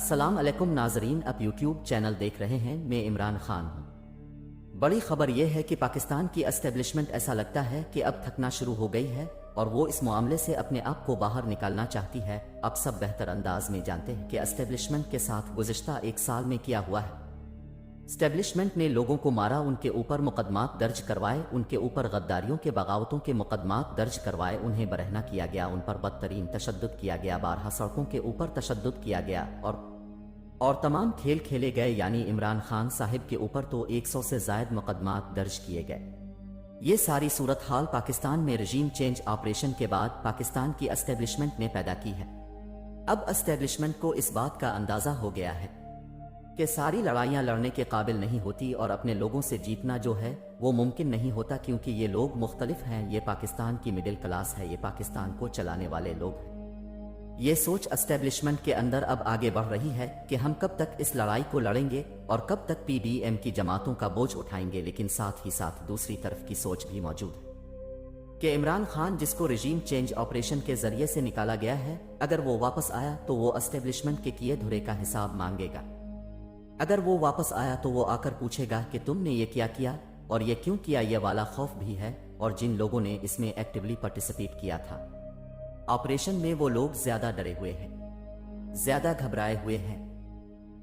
अस्सलाम अलैकुम नाजरीन, अब यूट्यूब चैनल देख रहे हैं। मैं इमरान खान हूँ। बड़ी खबर यह है कि पाकिस्तान की एस्टेब्लिशमेंट ऐसा लगता है कि अब थकना शुरू हो गई है और वो इस मामले से अपने आप को बाहर निकालना चाहती है। अब सब बेहतर अंदाज में जानते हैं कि एस्टेब्लिशमेंट के साथ गुज़िश्ता एक साल में क्या हुआ है। एस्टेब्लिशमेंट ने लोगों को मारा, उनके ऊपर मुकदमात दर्ज करवाए, उनके ऊपर गद्दारियों के बगावतों के मुकदमात दर्ज करवाए, उन्हें बरहना किया गया, उन पर बदतरीन तशद्दुद किया गया, बारहा सड़कों के ऊपर तशद्दुद किया गया और तमाम खेल खेले गए। यानी इमरान खान साहिब के ऊपर तो 100 से ज़ायद मुकदमात दर्ज किए गए। ये सारी सूरत हाल पाकिस्तान में रजीम चेंज ऑपरेशन के बाद पाकिस्तान की एस्टेब्लिशमेंट ने पैदा की है। अब एस्टेब्लिशमेंट को इस बात का अंदाज़ा हो गया है कि सारी लड़ाइयाँ लड़ने के काबिल नहीं होती और अपने लोगों से जीतना जो है वो मुमकिन नहीं होता, क्योंकि ये लोग मुख्तलिफ हैं। ये पाकिस्तान की मिडिल क्लास है, ये पाकिस्तान को चलाने वाले लोग हैं। ये सोच एस्टेब्लिशमेंट के अंदर अब आगे बढ़ रही है कि हम कब तक इस लड़ाई को लड़ेंगे और कब तक पीडीएम की जमातों का बोझ उठाएंगे। लेकिन साथ ही साथ दूसरी तरफ की सोच भी मौजूद है कि इमरान खान, जिसको रजीम चेंज ऑपरेशन के जरिए से निकाला गया है, अगर वो वापस आया तो वो एस्टेब्लिशमेंट के किए धुरे का हिसाब मांगेगा। अगर वो वापस आया तो वो आकर पूछेगा कि तुमने ये क्या किया और ये क्यों किया। ये वाला खौफ भी है। और जिन लोगों ने इसमें एक्टिवली पार्टिसिपेट किया था ऑपरेशन में, वो लोग ज्यादा डरे हुए हैं, ज्यादा घबराए हुए हैं,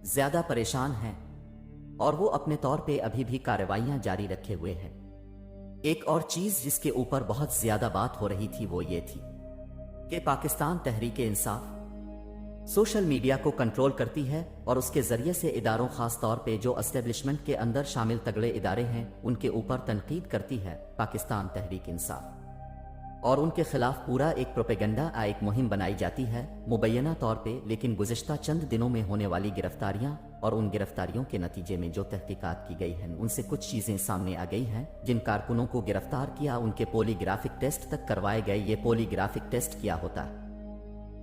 ज्यादा परेशान हैं और वो अपने तौर पे अभी भी कार्रवाइयां जारी रखे हुए हैं। एक और चीज जिसके ऊपर बहुत ज्यादा बात हो रही थी वो ये थी कि पाकिस्तान तहरीक इंसाफ सोशल मीडिया को कंट्रोल करती है और उसके जरिए से इदारों, खास तौर पे जो एस्टेब्लिशमेंट के अंदर शामिल तगड़े इदारे हैं, उनके ऊपर तनकीद करती है पाकिस्तान तहरीक इंसाफ और उनके खिलाफ पूरा एक प्रोपेगेंडा, एक मुहिम बनाई जाती है मुबैना तौर पे। लेकिन गुज़िश्ता चंद दिनों में होने वाली गिरफ्तारियां और उन गिरफ्तारियों के नतीजे में जो तहकीकात की गई हैं, उनसे कुछ चीजें सामने आ गई हैं। जिन कारकुनों को गिरफ्तार किया उनके पॉलीग्राफिक टेस्ट तक करवाए गए। ये पॉलीग्राफिक टेस्ट क्या होता है?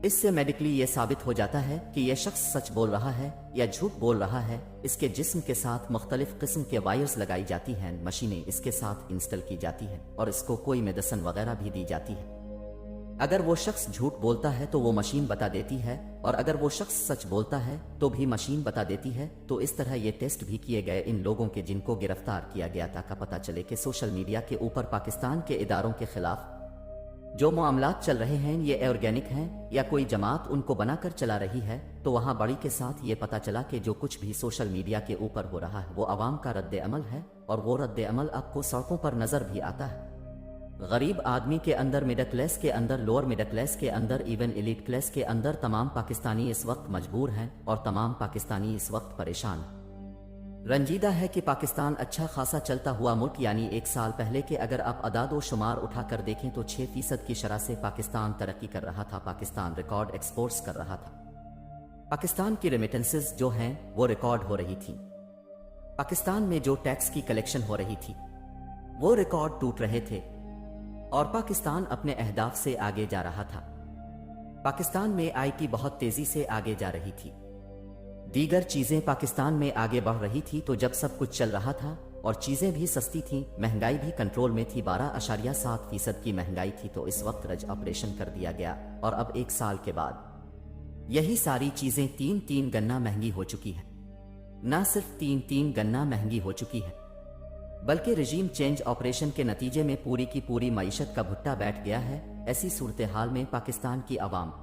इससे मेडिकली ये साबित हो जाता है कि यह शख्स सच बोल रहा है या झूठ बोल रहा है। इसके जिस्म के साथ मुख्तलिफ किस्म के वायर्स लगाई जाती हैं, मशीनें इसके साथ इंस्टॉल की जाती हैं और इसको कोई मेडिसिन वगैरह भी दी जाती है। अगर वो शख्स झूठ बोलता है तो वो मशीन बता देती है और अगर वो शख्स सच बोलता है तो भी मशीन बता देती है। तो इस तरह ये टेस्ट भी किए गए इन लोगों के जिनको गिरफ्तार किया गया था, का पता चले कि सोशल मीडिया के ऊपर पाकिस्तान के इदारों के खिलाफ जो मामलात चल रहे हैं ये ऑर्गेनिक हैं या कोई जमात उनको बनाकर चला रही है। तो वहां बड़ी के साथ ये पता चला कि जो कुछ भी सोशल मीडिया के ऊपर हो रहा है वो अवाम का रद्द अमल है और वो रद्द अमल आपको सड़कों पर नजर भी आता है। गरीब आदमी के अंदर, मिडिल क्लास के अंदर, लोअर मिडिल क्लास के अंदर, इवन एलीट क्लास के अंदर तमाम पाकिस्तानी इस वक्त मजबूर हैं और तमाम पाकिस्तानी इस वक्त परेशान हैं। रंजीदा है कि पाकिस्तान अच्छा खासा चलता हुआ मुल्क, यानी एक साल पहले के अगर आप अदाद व शुमार उठाकर देखें तो 6% की शरह से पाकिस्तान तरक्की कर रहा था। पाकिस्तान रिकॉर्ड एक्सपोर्ट्स कर रहा था। पाकिस्तान की रेमिटेंसेस जो हैं वो रिकॉर्ड हो रही थी। पाकिस्तान में जो टैक्स की कलेक्शन हो रही थी वो रिकॉर्ड टूट रहे थे और पाकिस्तान अपने अहदाफ से आगे जा रहा था। पाकिस्तान में आईटी बहुत तेजी से आगे जा रही थी। दीगर चीजें पाकिस्तान में आगे बढ़ रही थी। तो जब सब कुछ चल रहा था और चीजें भी सस्ती थी, महंगाई भी कंट्रोल में थी, 12.7% की महंगाई थी, तो इस वक्त रज ऑपरेशन कर दिया गया और अब एक साल के बाद यही सारी चीजें 3 गन्ना महंगी हो चुकी है। ना सिर्फ 3 गन्ना महंगी हो चुकी है बल्कि रजीम चेंज ऑपरेशन के नतीजे में पूरी की पूरी मईशत का भुट्टा बैठ गया है। ऐसी सूरत हाल में पाकिस्तान की आवाम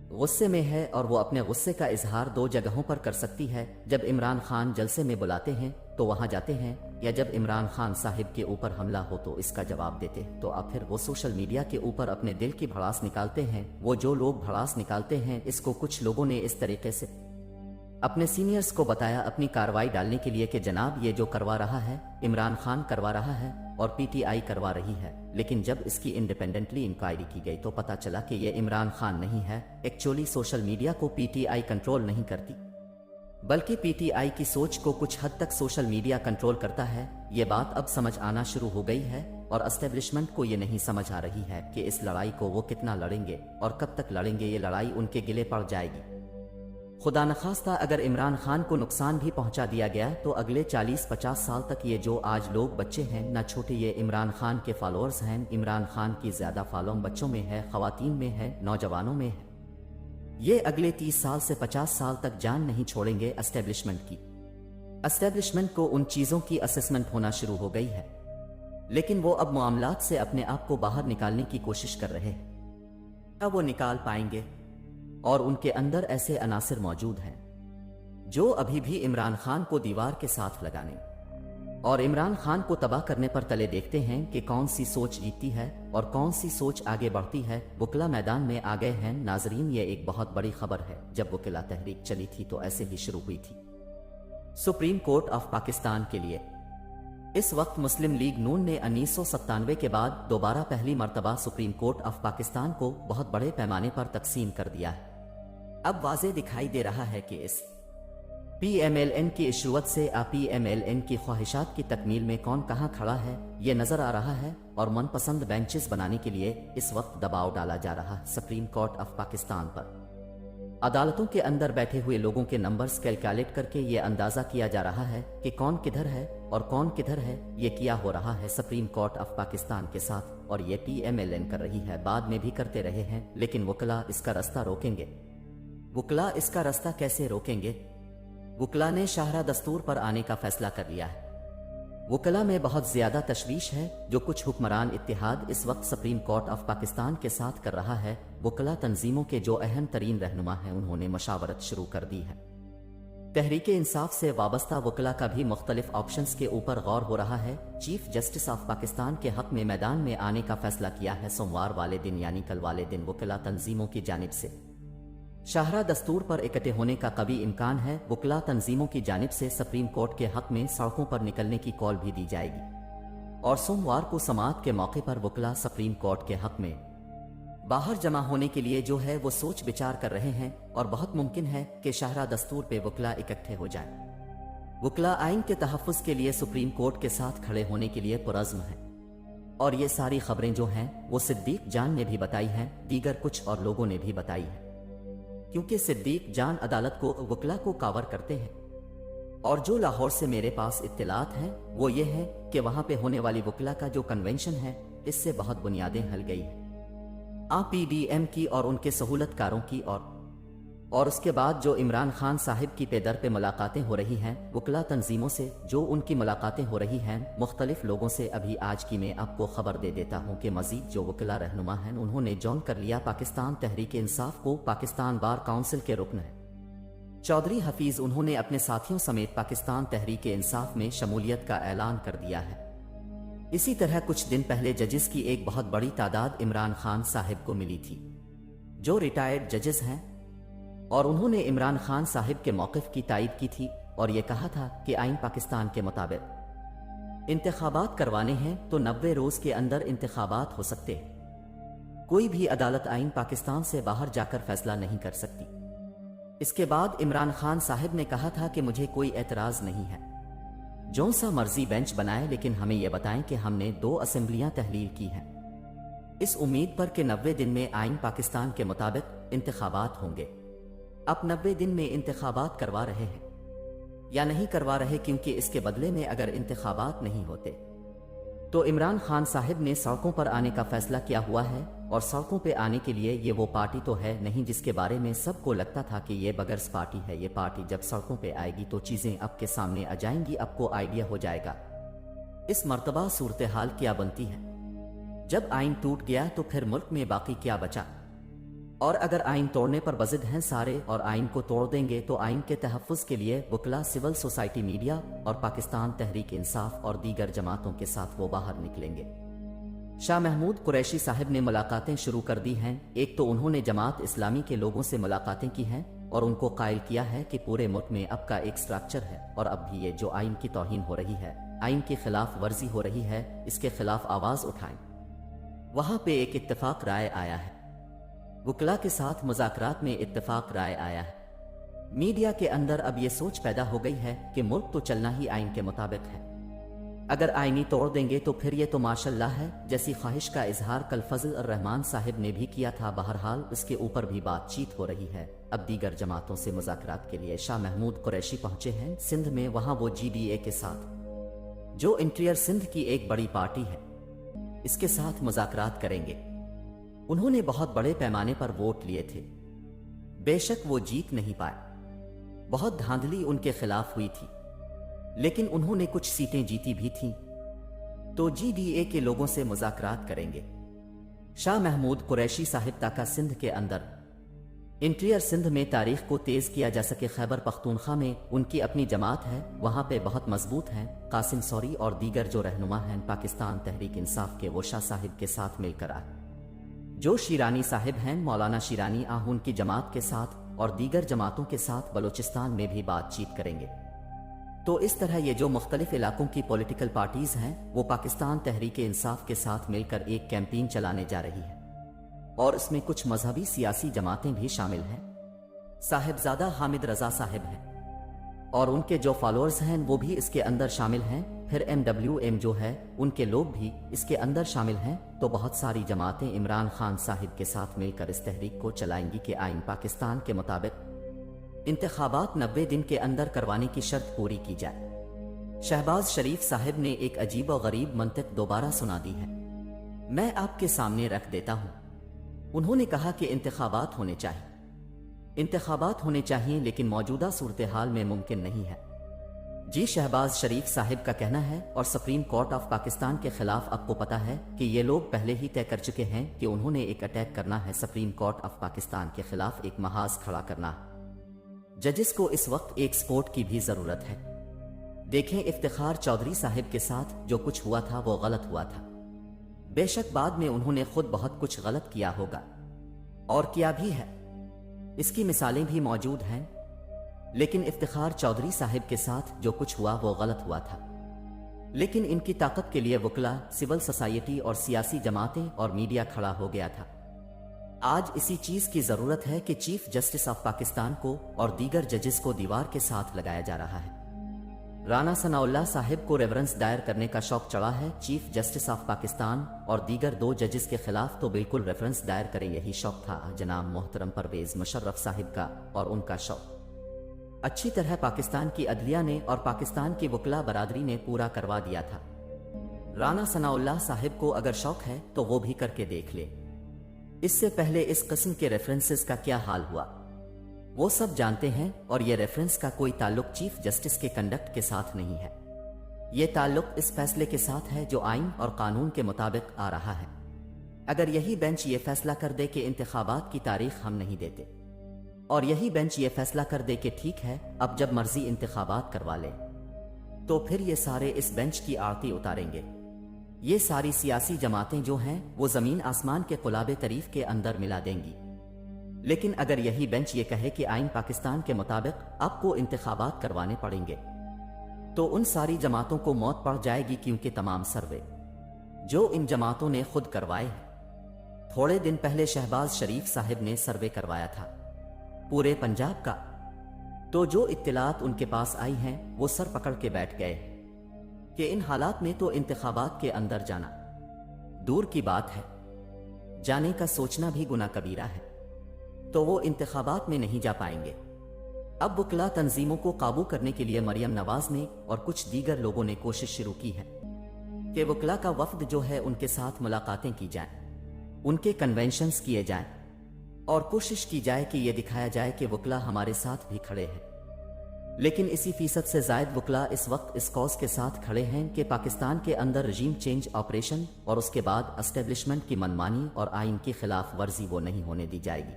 गुस्से में है और वो अपने गुस्से का इजहार 2 जगहों पर कर सकती है। जब इमरान खान जलसे में बुलाते हैं तो वहां जाते हैं, या जब इमरान खान साहिब के ऊपर हमला हो तो इसका जवाब देते हैं। तो अब फिर वो सोशल मीडिया के ऊपर अपने दिल की भड़ास निकालते हैं। वो जो लोग भड़ास निकालते हैं, इसको कुछ लोगों ने इस तरीके से अपने सीनियर्स को बताया अपनी कार्रवाई डालने के लिए कि जनाब ये जो करवा रहा है इमरान खान करवा रहा है और पीटीआई करवा रही है। लेकिन जब इसकी इंडिपेंडेंटली इंक्वायरी की गई तो पता चला कि ये इमरान खान नहीं है। एक्चुअली सोशल मीडिया को पीटीआई कंट्रोल नहीं करती बल्कि पीटीआई की सोच को कुछ हद तक सोशल मीडिया कंट्रोल करता है। ये बात अब समझ आना शुरू हो गई है और एस्टेब्लिशमेंट को ये नहीं समझ आ रही है कि इस लड़ाई को वो कितना लड़ेंगे और कब तक लड़ेंगे। ये लड़ाई उनके गिले पड़ जाएगी। खुदा नखास्ता अगर इमरान खान को नुकसान भी पहुंचा दिया गया तो अगले 40-50 साल तक ये जो आज लोग बच्चे हैं ना छोटे, ये इमरान खान के फॉलोअर्स हैं। इमरान खान की ज्यादा फॉलोइंग बच्चों में है, खवातीन में है, नौजवानों में है। ये अगले 30 साल से 50 साल तक जान नहीं छोड़ेंगे एस्टेब्लिशमेंट की। एस्टेब्लिशमेंट को उन चीजों की असेसमेंट होना शुरू हो गई है, लेकिन वो अब मामलात से अपने आप को बाहर निकालने की कोशिश कर रहे हैं। क्या वो निकाल पाएंगे? और उनके अंदर ऐसे अनासिर मौजूद हैं जो अभी भी इमरान खान को दीवार के साथ लगाने और इमरान खान को तबाह करने पर तले देखते हैं कि कौन सी सोच जीतती है और कौन सी सोच आगे बढ़ती है। वकला मैदान में आ गए हैं। नाजरीन, ये एक बहुत बड़ी खबर है। जब वकला तहरीक चली थी तो ऐसे ही शुरू हुई थी। सुप्रीम कोर्ट ऑफ पाकिस्तान के लिए इस वक्त मुस्लिम लीग नून ने 1997 के बाद दोबारा पहली मर्तबा सुप्रीम कोर्ट ऑफ पाकिस्तान को बहुत बड़े पैमाने पर तकसीम कर दिया है। अब वाज़े दिखाई दे रहा है कि इस PMLN की इशरुअत से PMLN की ख्वाहिशात की तकमील में कौन कहां खड़ा है ये नजर आ रहा है, और मनपसंद बेंचेस बनाने के लिए इस वक्त दबाव डाला जा रहा है सुप्रीम कोर्ट ऑफ पाकिस्तान पर। अदालतों के अंदर बैठे हुए लोगों के नंबर्स कैलकुलेट करके ये अंदाजा किया जा रहा है कि कौन किधर है और कौन किधर है। ये किया हो रहा है सुप्रीम कोर्ट ऑफ पाकिस्तान के साथ, और ये PMLN कर रही है, बाद में भी करते रहे हैं। लेकिन वकला इसका रास्ता रोकेंगे। वकला इसका रास्ता कैसे रोकेंगे? वकला ने शाहरा दस्तूर पर आने का फैसला कर लिया है। वकला में बहुत ज्यादा तशवीश है जो कुछ हुक्मरान इत्तेहाद इस वक्त सुप्रीम कोर्ट ऑफ पाकिस्तान के साथ कर रहा है। वकला तंजीमों के जो अहम तरीन रहनुमा हैं उन्होंने मशावरत शुरू कर दी है। तहरीक इंसाफ से वाबस्ता वकला का भी मुख्तलिफ ऑप्शंस के ऊपर गौर हो रहा है। चीफ जस्टिस ऑफ पाकिस्तान के हक में मैदान में आने का फैसला किया है सोमवार वाले दिन, यानी कल वाले दिन वकला तंजीमों की जानिब से शाहरा दस्तूर पर इकट्ठे होने का कभी इम्कान है। वकला तंजीमों की जानिब से सुप्रीम कोर्ट के हक में सड़कों पर निकलने की कॉल भी दी जाएगी, और सोमवार को समाअत के मौके पर वकला सुप्रीम कोर्ट के हक में बाहर जमा होने के लिए जो है वो सोच विचार कर रहे हैं, और बहुत मुमकिन है कि शाहरा दस्तूर पे वकला इकट्ठे हो जाएं। वकला आइन के तहफ़्फ़ुज़ के लिए सुप्रीम कोर्ट के साथ खड़े होने के लिए पुरज़्म हैं, और ये सारी खबरें जो हैं वो सिद्दीक जान ने भी बताई हैं, दीगर कुछ और लोगों ने भी बताई है, क्योंकि सिद्दीक जान अदालत को वकला को कावर करते हैं। और जो लाहौर से मेरे पास इत्तलात हैं वो ये है कि वहां पे होने वाली वकला का जो कन्वेंशन है इससे बहुत बुनियादें हल गई हैं PDM की और उनके सहूलतकारों की, और उसके बाद जो इमरान खान साहिब की पेदर पे मुलाकातें हो रही हैं वकला तंजीमों से, जो उनकी मुलाकातें हो रही हैं मुख्तलिफ लोगों से। अभी आज की मैं आपको खबर दे देता हूं कि मजीद जो वकला रहनुमा हैं उन्होंने जॉइन कर लिया पाकिस्तान तहरीक इंसाफ को। पाकिस्तान बार काउंसिल के रुकन हैं चौधरी हफीज, उन्होंने अपने साथियों समेत पाकिस्तान तहरीक इंसाफ में शमूलियत का ऐलान कर दिया है। इसी तरह कुछ दिन पहले जजेस की एक बहुत बड़ी तादाद इमरान खान साहिब को मिली थी, जो रिटायर्ड जजेस हैं, और उन्होंने इमरान खान साहिब के मौक़िफ़ की तायीद की थी और यह कहा था कि आइन पाकिस्तान के मुताबिक इंतखाबात करवाने हैं तो 90 रोज़ के अंदर इंतखाबात हो सकते हैं। कोई भी अदालत आइन पाकिस्तान से बाहर जाकर फैसला नहीं कर सकती। इसके बाद इमरान खान साहिब ने कहा था कि मुझे कोई एतराज़ नहीं है, जो सा मर्जी बेंच बनाए, लेकिन हमें यह बताएं कि हमने 2 असेंबलियां तहलील की हैं, इस उम्मीद पर कि 90 दिन में आइन पाकिस्तान के मुताबिक इंतखाबात होंगे। अब 90 दिन में इंतखाबात करवा रहे हैं या नहीं करवा रहे, क्योंकि इसके बदले में अगर इंतखाबात नहीं होते तो इमरान खान साहिब ने सड़कों पर आने का फैसला किया हुआ है। और सड़कों पे आने के लिए ये वो पार्टी तो है नहीं जिसके बारे में सबको लगता था कि ये बगैर्स पार्टी है। ये पार्टी जब सड़कों पे आएगी तो चीजें आपके सामने आ जाएंगी, आपको आइडिया हो जाएगा इस मर्तबा सूरत हाल क्या बनती है। जब आइन टूट गया तो फिर मुल्क में बाकी क्या बचा, और अगर आइन तोड़ने पर बजिद हैं सारे और आइन को तोड़ देंगे तो आइन के तहफ़्फ़ुज़ के लिए वकला, सिविल सोसाइटी, मीडिया और पाकिस्तान तहरीक इंसाफ और दीगर जमातों के साथ वो बाहर निकलेंगे। शाह महमूद कुरैशी साहब ने मुलाकातें शुरू कर दी हैं। एक तो उन्होंने जमात इस्लामी के लोगों से मुलाकातें की हैं और उनको कायल किया है कि पूरे मुल्क में अब का एक स्ट्रक्चर है और अब भी ये जो आइन की तौहीन हो रही है, आइन की खिलाफ वर्जी हो रही है, इसके खिलाफ आवाज उठाएं। वहां पे एक इत्तेफाक राय आया है, वकला के साथ मुज़ाकरात में इत्तेफाक राय आया है। मीडिया के अंदर अब ये सोच पैदा हो गई है कि मुल्क तो चलना ही आइन के मुताबिक है, अगर आईनी तोड़ देंगे तो फिर ये तो माशाल्लाह है जैसी ख्वाहिश का इजहार कल फजल रहमान साहिब ने भी किया था। बहरहाल उसके ऊपर भी बातचीत हो रही है। अब दीगर जमातों से मुज़ाकरात के लिए शाह महमूद कुरैशी पहुंचे हैं सिंध में। वहां वो GDA के साथ, जो इंटीरियर सिंध की एक बड़ी पार्टी है, इसके साथ मुज़ाकरात करेंगे। उन्होंने बहुत बड़े पैमाने पर वोट लिए थे। बेशक वो जीत नहीं पाए, बहुत धांधली उनके खिलाफ हुई थी, लेकिन उन्होंने कुछ सीटें जीती भी थीं। तो GDA के लोगों से मुज़ाकरात करेंगे। शाह महमूद कुरैशी साहिब ताका सिंध के अंदर इंटीरियर सिंध में तारीख को तेज किया जा सके। खैबर पख्तूनख्वा में उनकी अपनी जमात है, वहां पे बहुत मजबूत हैं। कासिम सौरी और दीगर जो रहनुमा हैं पाकिस्तान तहरीक इंसाफ के, वो शाह साहिब के साथ मिलकर आए। जो शिरानी साहिब हैं मौलाना शिरानी आहुन की जमात के साथ और दीगर जमातों के साथ बलूचिस्तान में भी बातचीत करेंगे। तो इस तरह ये जो मुख्तलिफ इलाकों की पॉलिटिकल पार्टीज हैं वो पाकिस्तान तहरीक इंसाफ के साथ मिलकर एक कैंपेन चलाने जा रही है, और इसमें कुछ मजहबी सियासी जमातें भी शामिल हैं। साहिबजादा हामिद रजा साहिब हैं और उनके जो फॉलोअर्स हैं वो भी इसके अंदर शामिल हैं। फिर MWM जो है उनके लोग भी इसके अंदर शामिल हैं। तो बहुत सारी जमातें इमरान खान साहिब के साथ मिलकर इस तहरीक को चलाएंगी कि आइन पाकिस्तान के मुताबिक इंतखाबात 90 दिन के अंदर करवाने की शर्त पूरी की जाए। शहबाज शरीफ साहिब ने एक अजीब और गरीब मंतिक दोबारा सुना दी है, मैं आपके सामने रख देता हूं। उन्होंने कहा कि इंतखाबात होने चाहिए, लेकिन मौजूदा सूरत हाल में मुमकिन नहीं है। जी शहबाज शरीफ साहिब का कहना है, और सुप्रीम कोर्ट ऑफ पाकिस्तान के खिलाफ आपको पता है कि ये लोग पहले ही तय कर चुके हैं कि उन्होंने एक अटैक करना है। सुप्रीम कोर्ट ऑफ पाकिस्तान के खिलाफ एक महाज खड़ा करना है। जजेस को इस वक्त एक सपोर्ट की भी जरूरत है। देखें इफ्तिखार चौधरी साहिब के साथ जो कुछ हुआ था वो गलत हुआ था। बेशक बाद में उन्होंने खुद बहुत कुछ गलत किया होगा और किया भी है, इसकी मिसालें भी मौजूद हैं, लेकिन इफ्तिखार चौधरी साहिब के साथ जो कुछ हुआ वो गलत हुआ था। लेकिन इनकी ताकत के लिए वकला, सिविल सोसाइटी और सियासी जमातें और मीडिया खड़ा हो गया था। आज इसी चीज की जरूरत है कि चीफ जस्टिस ऑफ पाकिस्तान को और दीगर जजेस को दीवार के साथ लगाया जा रहा है। राना सनाउल्लाह साहिब को रेफरेंस दायर करने का शौक चढ़ा है। चीफ जस्टिस ऑफ पाकिस्तान और दीगर 2 जजेस के खिलाफ तो बिल्कुल रेफरेंस दायर करें, यही शौक था जनाब मोहतरम परवेज मुशर्रफ साहिब का, और उनका शौक अच्छी तरह पाकिस्तान की अदलिया ने और पाकिस्तान की वकला बरादरी ने पूरा करवा दिया था। राना सनाउल्लाह साहिब को अगर शौक है तो वो भी करके देख ले। इससे पहले इस किस्म के रेफरेंसेस का क्या हाल हुआ वो सब जानते हैं, और ये रेफरेंस का कोई ताल्लुक चीफ जस्टिस के कंडक्ट के साथ नहीं है। ये ताल्लुक इस फैसले के साथ है जो आइन और कानून के मुताबिक आ रहा है। अगर यही बेंच ये फैसला कर दे कि इंतखाबात की तारीख हम नहीं देते, और यही बेंच ये फैसला कर दे कि ठीक है अब जब मर्जी इंतखाबात करवा ले, तो फिर ये सारे इस बेंच की आरती उतारेंगे। ये सारी सियासी जमातें जो हैं वो जमीन आसमान के कुलाबे तरीफ के अंदर मिला देंगी। लेकिन अगर यही बेंच ये कहे कि आइन पाकिस्तान के मुताबिक आपको इंतखाबात करवाने पड़ेंगे, तो उन सारी जमातों को मौत पड़ जाएगी, क्योंकि तमाम सर्वे जो इन जमातों ने खुद करवाए हैं। थोड़े दिन पहले शहबाज शरीफ साहिब ने सर्वे करवाया था पूरे पंजाब का, तो जो इत्तलात उनके पास आई हैं वो सर पकड़ के बैठ गए कि इन हालात में तो इंतखाबात के अंदर जाना दूर की बात है, जाने का सोचना भी गुनाह कबीरा है, तो वो इंतखाबात में नहीं जा पाएंगे। अब वकला तंजीमों को काबू करने के लिए मरियम नवाज ने और कुछ दीगर लोगों ने कोशिश शुरू की है कि वकला का वफद जो है उनके साथ मुलाकातें की जाएं, उनके कन्वेंशंस किए जाएं, और कोशिश की जाए कि यह दिखाया जाए कि वकला हमारे साथ भी खड़े हैं। लेकिन इसी फीसद से जायद वकला इस वक्त इस कॉज के साथ खड़े हैं कि पाकिस्तान के अंदर रजीम चेंज ऑपरेशन और उसके बाद एस्टेब्लिशमेंट की मनमानी और आइन की खिलाफ वर्जी वो नहीं होने दी जाएगी।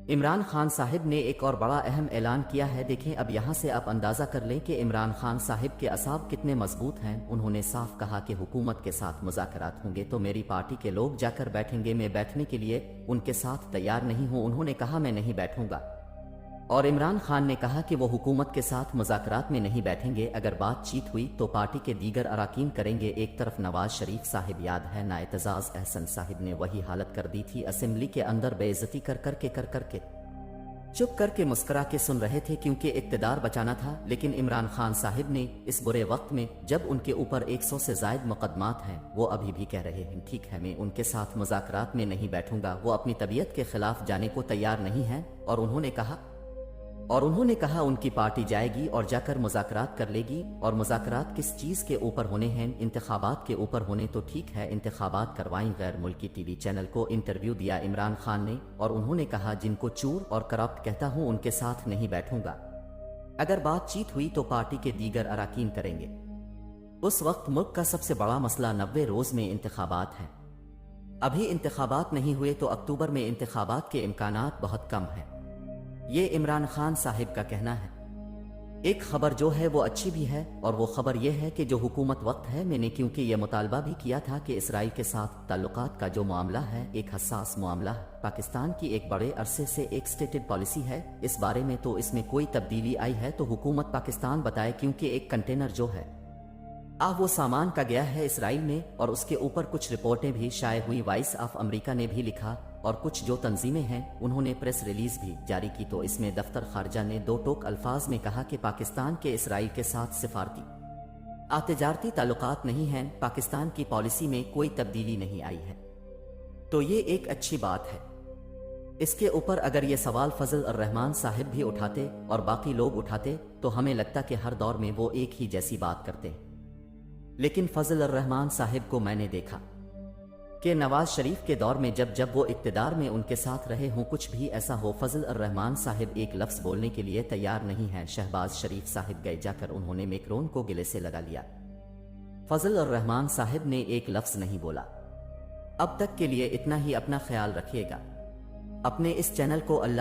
इमरान खान साहिब ने एक और बड़ा अहम ऐलान किया है। देखें, अब यहां से आप अंदाजा कर लें कि इमरान खान साहिब के असाब कितने मजबूत हैं। उन्होंने साफ कहा कि हुकूमत के साथ मुज़ाकरात होंगे तो मेरी पार्टी के लोग जाकर बैठेंगे, मैं बैठने के लिए उनके साथ तैयार नहीं हूं। उन्होंने कहा मैं नहीं बैठूंगा, और इमरान खान ने कहा कि वो हुकूमत के साथ मुज़ाकरात में नहीं बैठेंगे। अगर बातचीत हुई तो पार्टी के दीगर अराकीन करेंगे। एक तरफ नवाज शरीफ साहिब, याद है ना एतजाज अहसन साहिब ने वही हालत कर दी थी, असेंबली के अंदर बेइज्जती कर करके चुप करके मुस्करा के सुन रहे थे क्योंकि इक्तदार बचाना था। लेकिन इमरान खान साहिब ने इस बुरे वक्त में, जब उनके ऊपर 100 से जायद मुकदमात हैं, वो अभी भी कह रहे हैं ठीक है मैं उनके साथ मुज़ाकरात में नहीं बैठूंगा। वो अपनी तबीयत के खिलाफ जाने को तैयार नहीं है, और उन्होंने कहा और उन्होंने कहा उनकी पार्टी जाएगी और जाकर मुज़ाकरात कर लेगी, और मुज़ाकरात किस चीज़ के ऊपर होने हैं? इंतखाबात के ऊपर होने तो ठीक है, इंतखाबात करवाएं। गैर मुल्की टीवी चैनल को इंटरव्यू दिया इमरान खान ने, और उन्होंने कहा जिनको चूर और करप्ट कहता हूं उनके साथ नहीं बैठूंगा। अगर बातचीत हुई तो पार्टी के दीगर अराकीन करेंगे। उस वक्त मुल्क का सबसे बड़ा मसला 90 रोज में इंतखाबात है। अभी इंतखाबात नहीं हुए तो अक्टूबर में इंतखाबात के इम्कानात बहुत कम है। ये इमरान खान साहिब का कहना है। एक खबर जो है वो अच्छी भी है, और वो खबर ये है कि जो हुकूमत वक्त है मैंने, क्योंकि ये मुतालबा भी किया था कि इसराइल के साथ ताल्लुकात का जो मामला है एक हसास मामला है। पाकिस्तान की एक बड़े अरसे से एक स्टेटेड पॉलिसी है इस बारे में, तो इसमें कोई तब्दीली आई है तो हुकूमत पाकिस्तान बताए, क्योंकि एक कंटेनर जो है वो सामान का गया है इसराइल में, और उसके ऊपर कुछ रिपोर्टें भी शाये हुई। वॉइस ऑफ अमेरिका ने भी लिखा, और कुछ जो तंजीमें हैं उन्होंने प्रेस रिलीज भी जारी की। तो इसमें दफ्तर खारजा ने दो टोक अल्फाज में कहा कि पाकिस्तान के इसराइल के साथ सिफारती तिजारती ताल्लुकात नहीं हैं, पाकिस्तान की पॉलिसी में कोई तब्दीली नहीं आई है। तो ये एक अच्छी बात है। इसके ऊपर अगर ये सवाल फजल अर रहमान साहिब भी उठाते और बाकी लोग उठाते तो हमें लगता कि हर दौर में वो एक ही जैसी बात करते, लेकिन फजल अर रहमान साहिब को मैंने देखा कि नवाज शरीफ के दौर में जब वो इक्तदार में उनके साथ रहे हों, कुछ भी ऐसा हो, फजल अर रहमान साहिब एक लफ्ज़ बोलने के लिए तैयार नहीं है। शहबाज शरीफ साहिब गए, जाकर उन्होंने मैक्रोन को गिले से लगा लिया। फजल अर रहमान साहिब ने एक लफ्ज़ नहीं बोला। अब तक के लिए इतना ही। अपना ख्याल रखिएगा। अपने इस चैनल को अल्लाह